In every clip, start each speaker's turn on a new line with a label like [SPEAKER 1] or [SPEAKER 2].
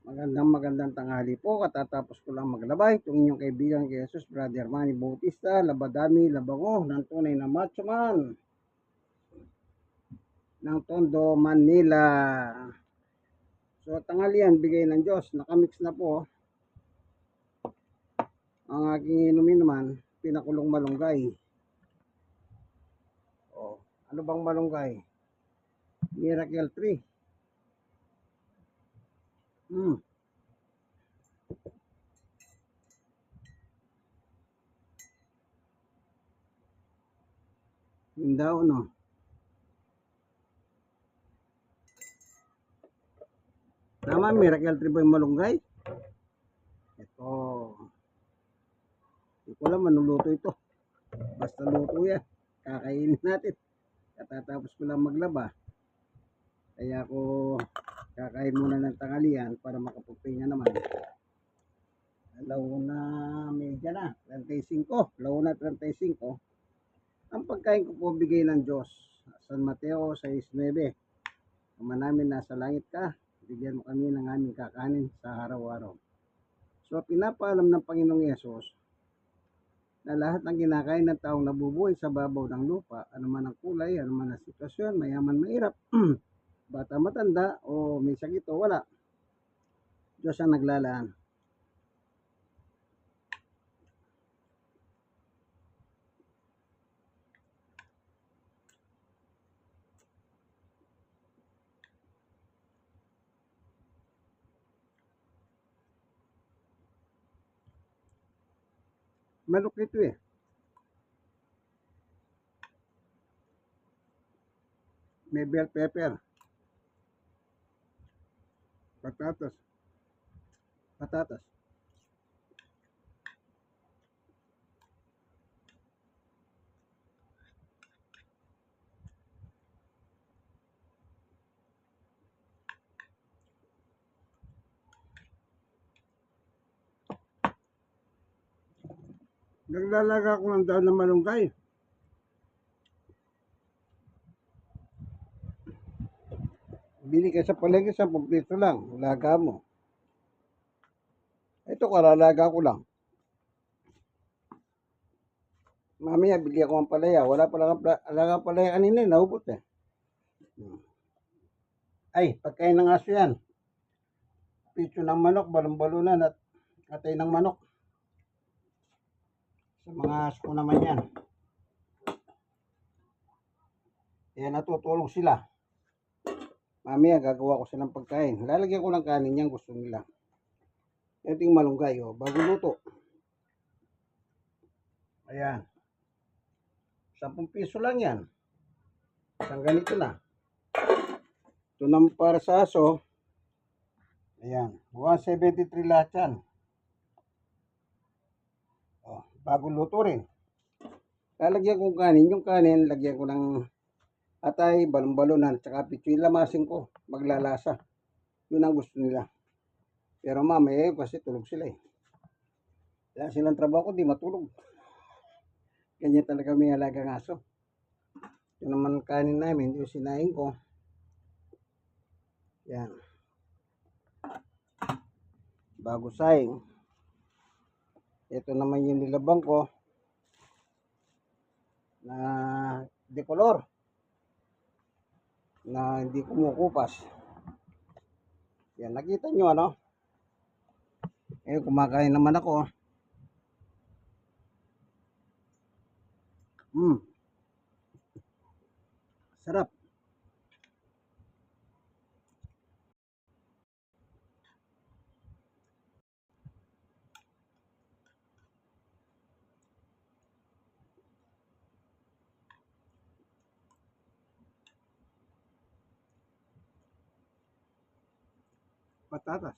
[SPEAKER 1] Magandang tanghali po. Katatapos ko lang maglaba. Itong inyong kaibigan kay Jesus, Brother Manny Bautista, labadami, labango, ng tunay na macho man, ng Tondo, Manila. So, tanghalian, bigay ng Diyos. Nakamix na po ang aking inumin naman, pinakulong malunggay. Oh, ano bang malunggay? Miracle Tree. Yun daw, no? Tama, Miracle Tree ba yung malunggay? Ito. Hindi ko alam, manuluto ito. Basta luto yan. Kakainin natin. Katatapos ko lang maglaba. Kaya ako kakain muna ng tanghalian para makapagpahinga naman. Alauna medya na, 35. Alauna 35. Ang pagkain ko po bigay ng Diyos. San Mateo 6:9. Ama namin nasa langit ka, bigyan mo kami ng aming kakanin sa araw-araw. So pinapaalam ng Panginoong Yesus na lahat ng kinakain ng taong nabubuhay sa babaw ng lupa, anuman ang kulay, anuman ang sitwasyon, mayaman, mahirap, bata, matanda, o may sakit o wala, Diyos ang naglalaan. Manok ito eh. May bell pepper, patatas, patatas. Naglalaga ko ng daon ng malunggay. Bili ka sa palengke, 10 piso lang. Laga mo. Ito, karalaga ko lang. Mamaya, bili ako ng palaya. Wala pa lang alaga palaya kanina, naubos eh. Ay, pagkain ng aso yan. Piso ng manok, balon-balunan at atay ng manok. Sa mga aso ko naman yan. Kaya natutulog sila. Mamaya, gagawa ko silang pagkain. Lalagyan ko ng kanin yan, gusto nila. Ito yung malunggay, oh, bago luto. Ayan. 10 piso lang yan. Isang ganito na. Ito naman para sa aso. Ayan. 173 lahat yan. Oh, bago luto rin. Lalagyan ko kanin. Yung kanin, lagyan ko ng atay, balon-balonan, tsaka pitoy, lamasin ko. Maglalasa. Yun ang gusto nila. Pero mamaya kasi tulog sila eh. Kaya silang trabaho ko, di matulog. Ganyan talaga may alagang aso. Ito naman kanin namin, yung sinain ko. Yan. Bago saing. Ito naman yung nilabang ko na decolor na hindi kumukupas. Yan, nakita nyo ano? Kumakain naman ako. Sarap. Patatas.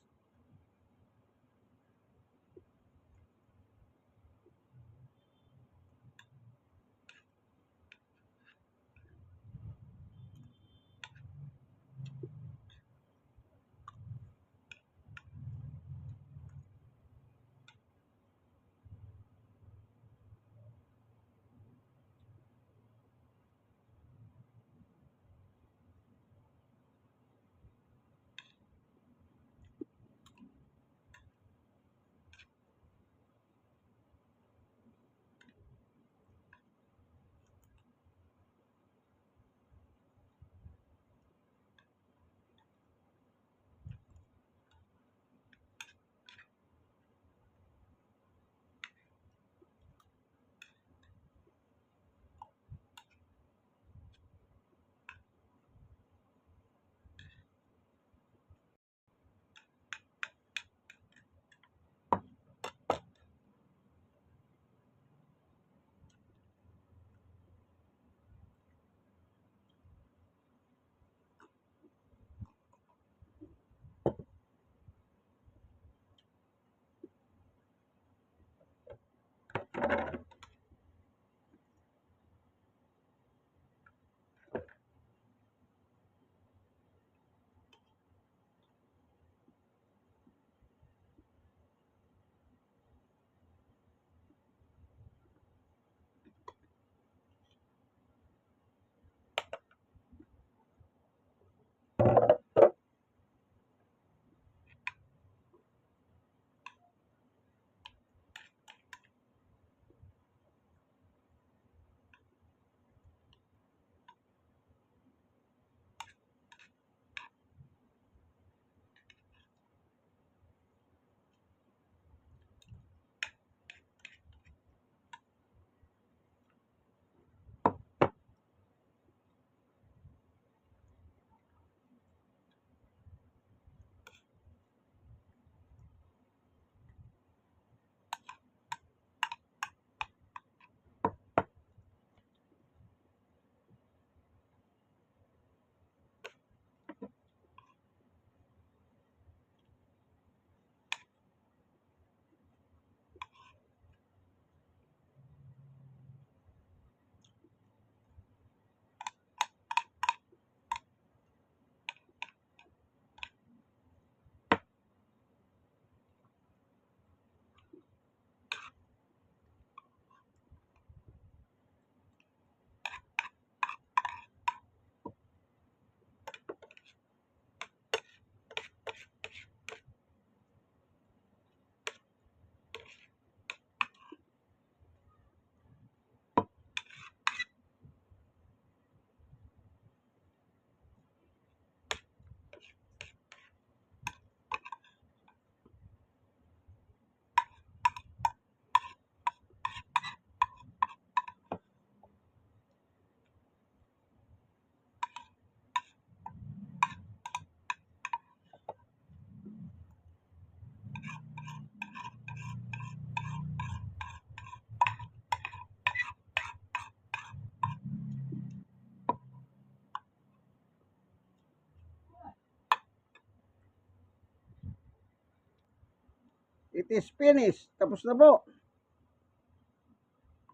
[SPEAKER 1] It is finished. Tapos na po.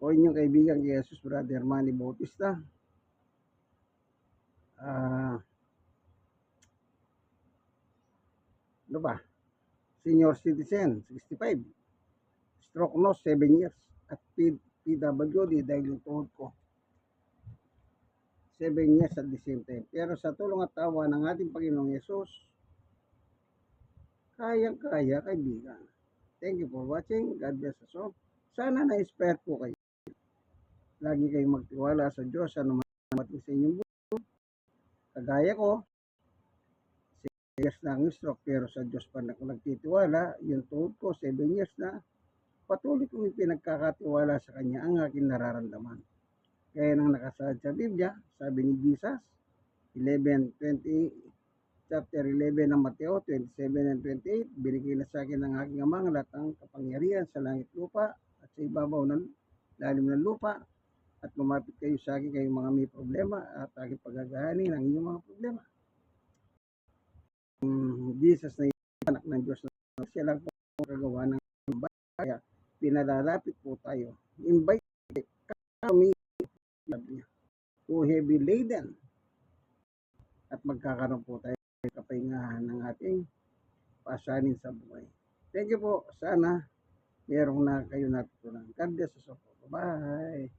[SPEAKER 1] O inyong kaibigan kay Jesus, Brother Manny Bautista. Ano ba? Senior citizen, 65. Stroke nose, 7 years. At PWD dahil yung tuhod ko. 7 years at the same time. Pero sa tulong at tawa ng ating Panginoong Yesus, kayang-kaya, kaibigan. Thank you for watching. God bless us all. Sana na-inspire po kayo. Lagi kayong magtiwala sa Diyos. Ano man mating sa inyong buhay. Kagaya ko, 7 years na ang stroke, pero sa Diyos pa na ako nagtitiwala. Yung tuhod ko, 7 years na. Patuloy kong ipinagkakatiwala sa Kanya ang aking nararamdaman. Kaya nang nakasaad sa Biblia, sabi ni Jesus, 11:20, chapter 11 ng Mateo 27 and 28, binigay na sa akin ng aking Ama ang lahat ng kapangyarihan sa langit lupa at sa ibabaw ng lalim ng lupa, at lumapit kayo sa akin kayong mga may problema at aking pagagahanin ang inyong mga problema. Jesus na yung anak ng Diyos na siya lang po kagawa ng kaya pinalalapit po tayo. Invite kami to heavy laden at magkakaroon po tayo ng kapahingahan ng ating pasanin sa buhay. Thank you po. Sana mayroong na kayo natutunan. God bless us all. Bye.